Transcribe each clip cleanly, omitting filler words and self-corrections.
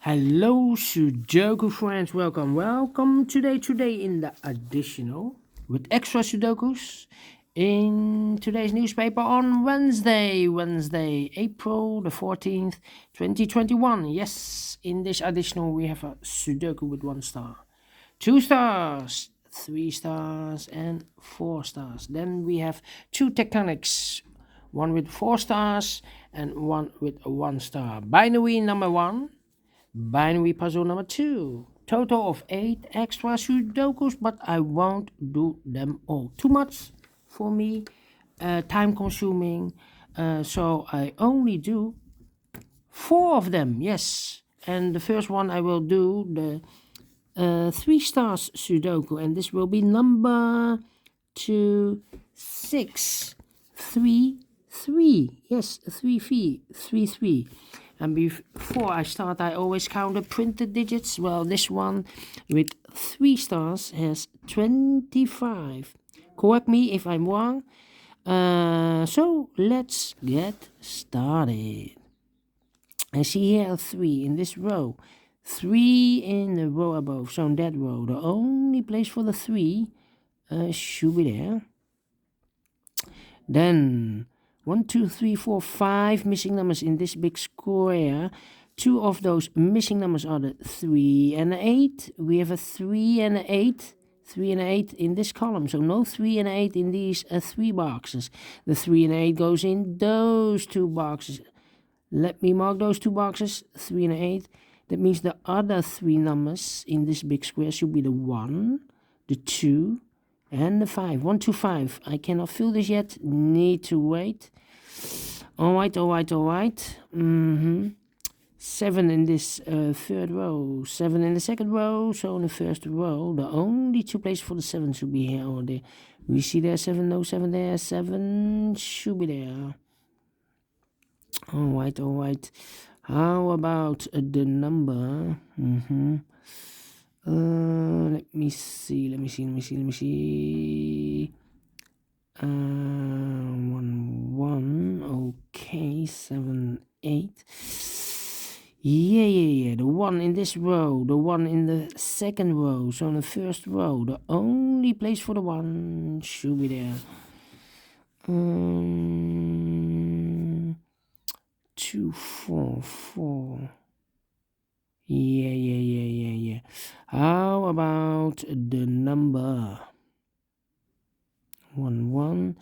Hello, Sudoku friends. Welcome. Today in the additional with extra Sudokus in today's newspaper on Wednesday, April the 14th, 2021. Yes, in this additional we have a Sudoku with 1 star, 2 stars, 3 stars, and 4 stars. Then we have two tectonics, one with 4 stars and one with 1 star. Binary number one. Binary puzzle number 2. Total of 8 extra Sudokus, but I won't do them all. Too much for me, time consuming. So I only do 4 of them, yes. And the first one I will do the 3 stars Sudoku, and this will be number 2, 6, 3, 3. Yes, 3, 3, 3, 3. And before I start, I always count the printed digits. Well, this one with 3 stars has 25. Correct me if I'm wrong. So let's get started. I see here 3 in this row. 3 in the row above. So in that row, the only place for the 3 should be there. Then 1, 2, 3, 4, 5 missing numbers in this big square. 2 of those missing numbers are the 3 and the 8. We have a 3 and an 8. 3 and 8 in this column. So no 3 and 8 in these 3 boxes. The 3 and 8 goes in those 2 boxes. Let me mark those 2 boxes, 3 and 8. That means the other 3 numbers in this big square should be the 1, the 2, and the 5. 1, 2, 5. I cannot fill this yet. Need to wait. Alright. 7 in this third row. 7 in the second row. So in the first row, the only 2 places for the 7 should be here or there. We see there 7, no 7 there. 7 should be there. Alright. How about the number? Let me see. 1. Okay, 7, 8. Yeah. The 1 in this row, the 1 in the second row. So in the first row, the only place for the 1 should be there. 2, 4, 4. Yeah. How about the number? 1,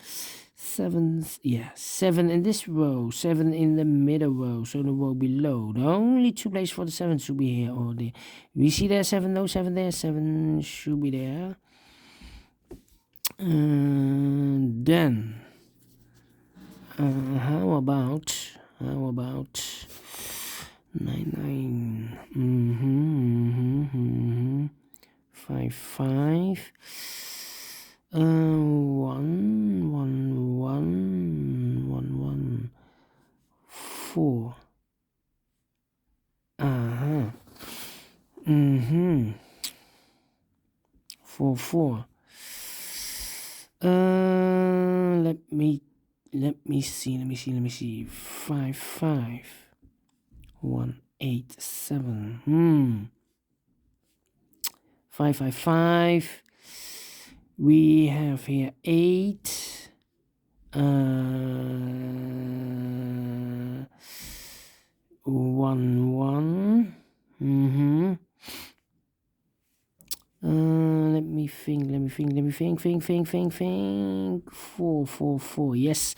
7. Yeah, 7 in this row, 7 in the middle row, so the row below. The only 2 places for the 7 should be here or there. We see there 7, no 7 there. 7 should be there. Then how about 9. 5. 1. 4. 4. Let me see. 5. 1, 8, 7. 5. We have here 8. 1. Let me think. 4. Yes.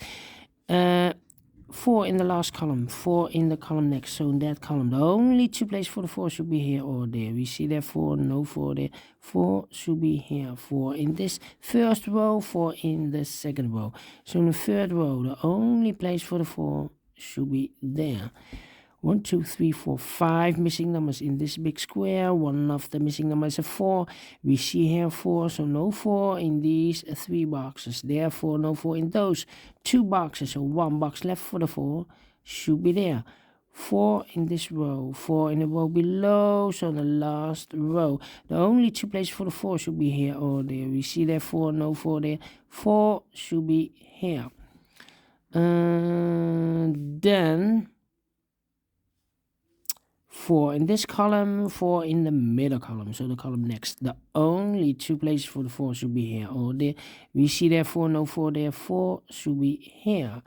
4 in the last column, 4 in the column next. So in that column, the only 2 places for the 4 should be here or there. We see there 4, no 4 there. 4 should be here. 4 in this first row, 4 in the second row. So in the third row, the only place for the 4 should be there. 1, 2, 3, 4, 5 missing numbers in this big square. One of the missing numbers is a 4. We see here 4, so no 4 in these 3 boxes. Therefore, no 4 in those 2 boxes. So 1 box left for the 4 should be there. 4 in this row, 4 in the row below, so the last row. The only 2 places for the 4 should be here or there. We see there 4, no 4 there. 4 should be here. Then 4 in this column, 4 in the middle column, so the column next. The only 2 places for the 4 should be here or there. We see there 4, no 4 there, 4 should be here.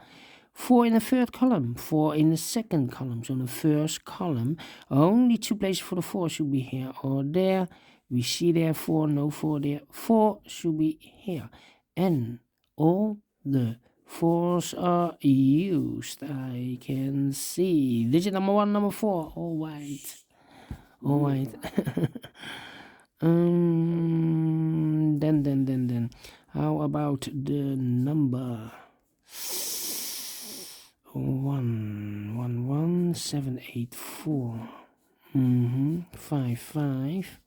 4 in the third column, 4 in the second column, so the first column, only 2 places for the 4 should be here or there. We see there 4, no 4 there, 4 should be here. And all the 4s are used. I can see digit number 1, number 4. All right. Then. How about the number 11784? 55.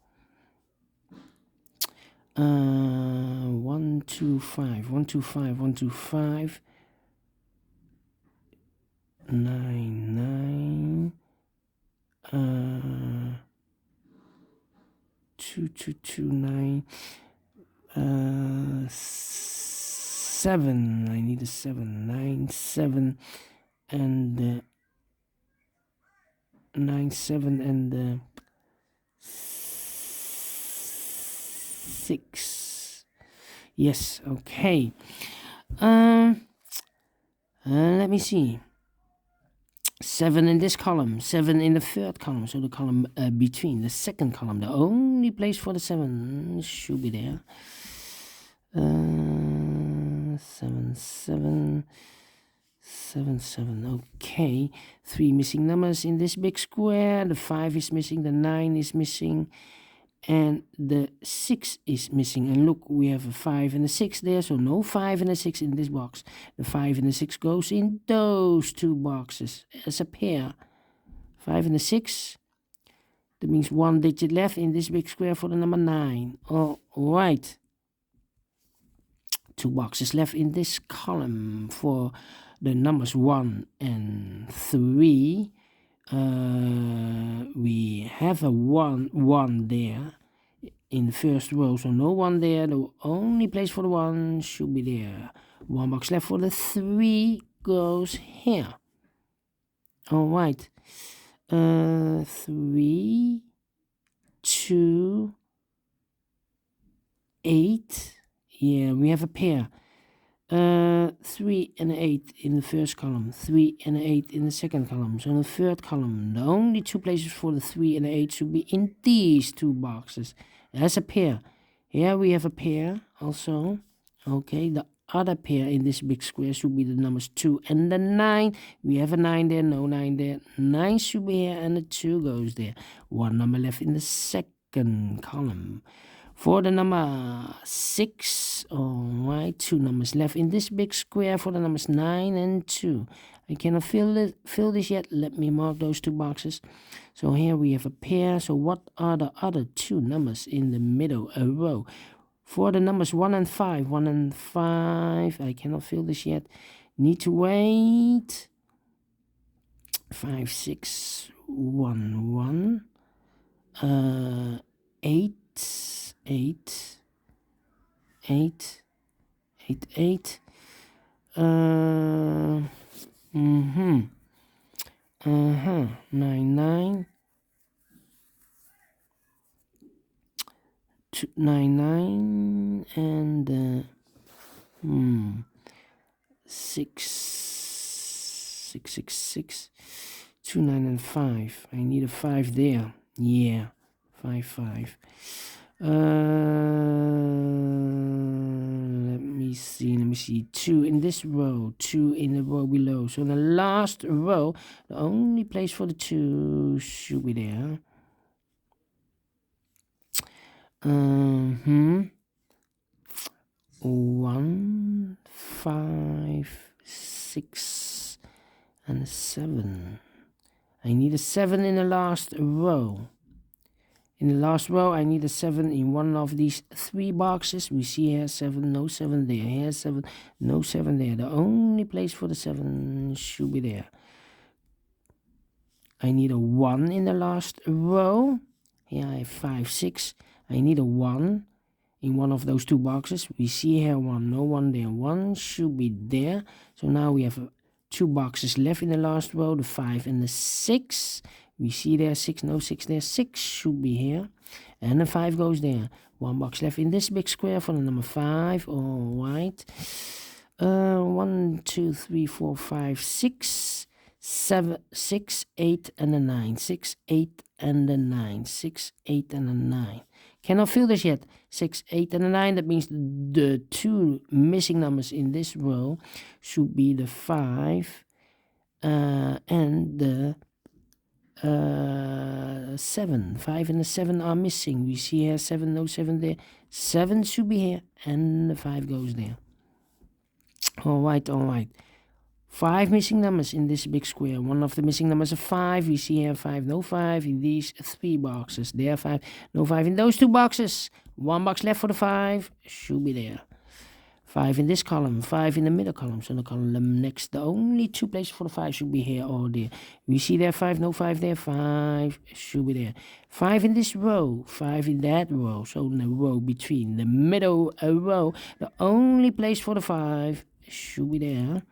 125. 99. 2229. 7. I need a 7. 97 and 97 and 6. Yes, okay. Let me see. 7 in this column, 7 in the third column, so the column between the second column. The only place for the 7 should be there. 7, 7, 7, 7. Okay, 3 missing numbers in this big square. The 5 is missing, the 9 is missing, and the 6 is missing. And look, we have a 5 and a 6 there, so no 5 and a 6 in this box. The 5 and the 6 goes in those 2 boxes as a pair. 5 and a 6. That means 1 digit left in this big square for the number 9. All right. 2 boxes left in this column for the numbers 1 and 3. We have a 1 there in the first row, so no 1 there. The only place for the 1 should be there. 1 box left for the 3 goes here. All right. 3, 2, 8. Yeah, we have a pair. 3 and 8 in the first column, 3 and 8 in the second column. So in the third column, the only 2 places for the 3 and the 8 should be in these 2 boxes as a pair. Here we have a pair also. Okay, the other pair in this big square should be the numbers 2 and the 9. We have a 9 there, no 9 there. 9 should be here and the 2 goes there. 1 number left in the second column. For the number 6, all right, 2 numbers left in this big square for the numbers 9 and 2. I cannot fill this yet. Let me mark those 2 boxes. So here we have a pair. So what are the other 2 numbers in the middle row? For the numbers 1 and 5, 1 and 5, I cannot fill this yet. Need to wait. 5, 6, 1, 1. 8. 8, 8, 8, 8. 9, 9. 9, 9, and 6, 6, 6, 6. 2, 9, and 5. I need a 5 there. Yeah, 5, 5. Let me see. 2 in this row, 2 in the row below. So the last row, the only place for the 2 should be there. 1, 5, 6, and 7. I need a 7 in the last row. In the last row, I need a 7 in one of these 3 boxes. We see here 7, no 7 there. Here 7, no 7 there. The only place for the 7 should be there. I need a 1 in the last row. Here I have 5, 6. I need a 1 in one of those 2 boxes. We see here 1, no 1 there. 1 should be there. So now we have 2 boxes left in the last row, the 5 and the 6. We see there 6, no 6 there. 6 should be here. And the 5 goes there. 1 box left in this big square for the number 5. All right. 1, 2, 3, 4, 5, 6, 7, 6, 8, and a 9. 6, 8, and a 9. 6, 8, and a 9. Cannot fill this yet. 6, 8, and a 9. That means the 2 missing numbers in this row should be the 5 and the 7. 5 and the 7 are missing. We see here 7, no 7 there. 7 should be here, and the 5 goes there. All right, all right. 5 missing numbers in this big square. One of the missing numbers is 5. We see here 5, no 5 in these 3 boxes. There 5, no 5 in those 2 boxes. 1 box left for the 5. Should be there. 5 in this column, 5 in the middle column. So the column next, the only 2 places for the 5 should be here or there. We see there 5, no 5 there. 5 should be there. 5 in this row, 5 in that row. So in the row between the middle row, the only place for the 5 should be there.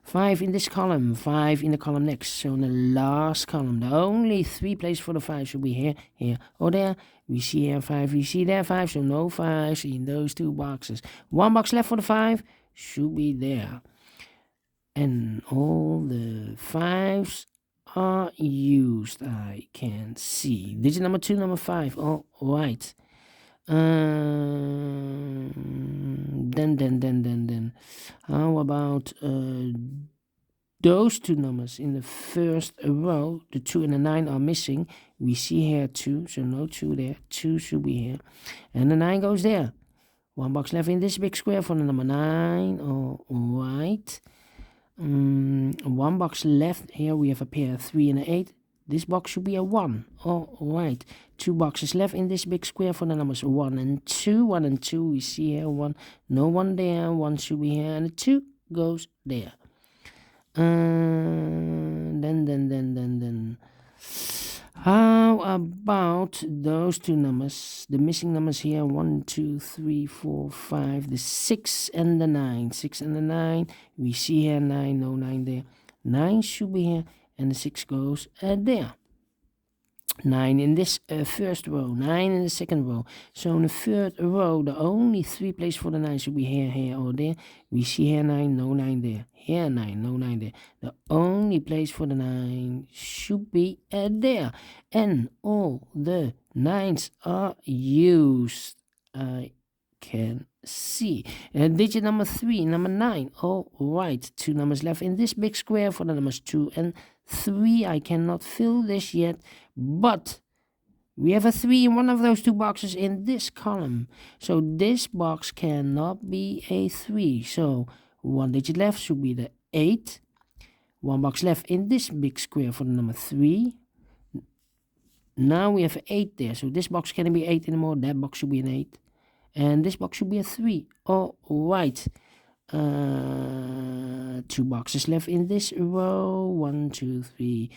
5 in this column, 5 in the column next. So in the last column, the only 3 places for the 5 should be here, here, or there. We see here 5, we see there 5, so no 5 in those 2 boxes. 1 box left for the 5 should be there. And all the 5s are used, I can see. Digit number 2, number 5, all right. Then. How about those 2 numbers in the first row? The 2 and the 9 are missing. We see here 2, so no 2 there. 2 should be here. And the 9 goes there. 1 box left in this big square for the number 9. All right. 1 box left. Here we have a pair 3 and an 8. This box should be a 1. All right. 2 boxes left in this big square for the numbers 1 and 2. 1 and 2. We see here 1. No 1 there. 1 should be here. And the 2 goes there. Then. How about those 2 numbers? The missing numbers here 1, 2, 3, 4, 5. The 6 and the 9. 6 and the 9. We see here 9. No 9 there. 9 should be here. And the 6 goes there. 9 in this first row, 9 in the second row. So in the third row, the only 3 places for the 9 should be here, here, or there. We see here 9, no 9 there. Here 9, no 9 there. The only place for the 9 should be there. And all the 9s are used. I can see. Digit number 3, number 9. All right, 2 numbers left in this big square for the numbers 2 and 3. I cannot fill this yet, but we have a 3 in one of those 2 boxes in this column. So this box cannot be a 3. So 1 digit left should be the 8. 1 box left in this big square for the number 3. Now we have 8 there. So this box can't be 8 anymore. That box should be an 8. And this box should be a 3. All right. 2 boxes left in this row. 1, 2, 3,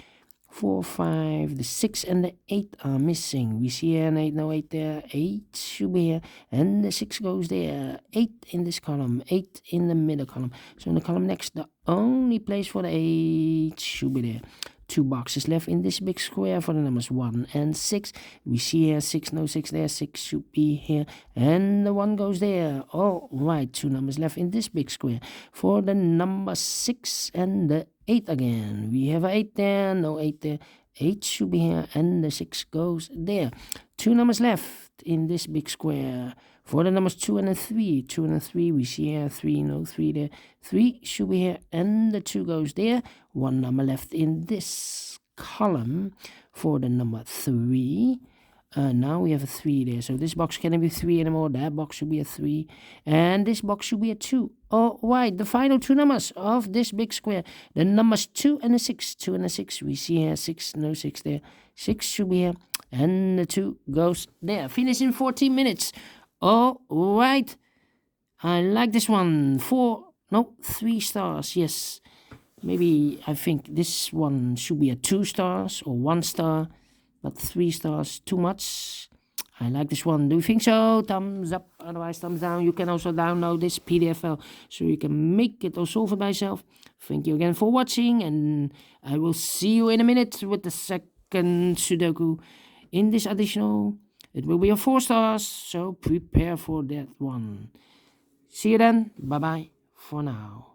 4, 5. The 6 and the 8 are missing. We see here an 8, no 8 there. 8 should be here. And the 6 goes there. 8 in this column. 8 in the middle column. So in the column next, the only place for the 8 should be there. 2 boxes left in this big square for the numbers 1 and 6. We see here 6, no 6 there. 6 should be here. And the 1 goes there. All right, 2 numbers left in this big square for the number 6 and the 8 again. We have an 8 there, no 8 there. 8 should be here, and the 6 goes there. 2 numbers left in this big square for the numbers 2 and a 3. 2 and a 3, we see here 3, no 3 there. 3 should be here, and the 2 goes there. 1 number left in this column for the number 3. Now we have a 3 there. So this box can't be 3 anymore. That box should be a 3. And this box should be a 2. All right, the final 2 numbers of this big square. The numbers 2 and a 6. 2 and a 6. We see here 6, no 6 there. 6 should be here. And the 2 goes there. Finish in 14 minutes. All right. I like this one. 3 stars. Yes. Maybe I think this one should be a 2 stars or 1 star. But 3 stars, too much. I like this one. Do you think so? Thumbs up, otherwise thumbs down. You can also download this PDF file so you can make it or solve it by yourself. Thank you again for watching, and I will see you in a minute with the second Sudoku in this additional. It will be a 4 stars, so prepare for that one. See you then. Bye bye for now.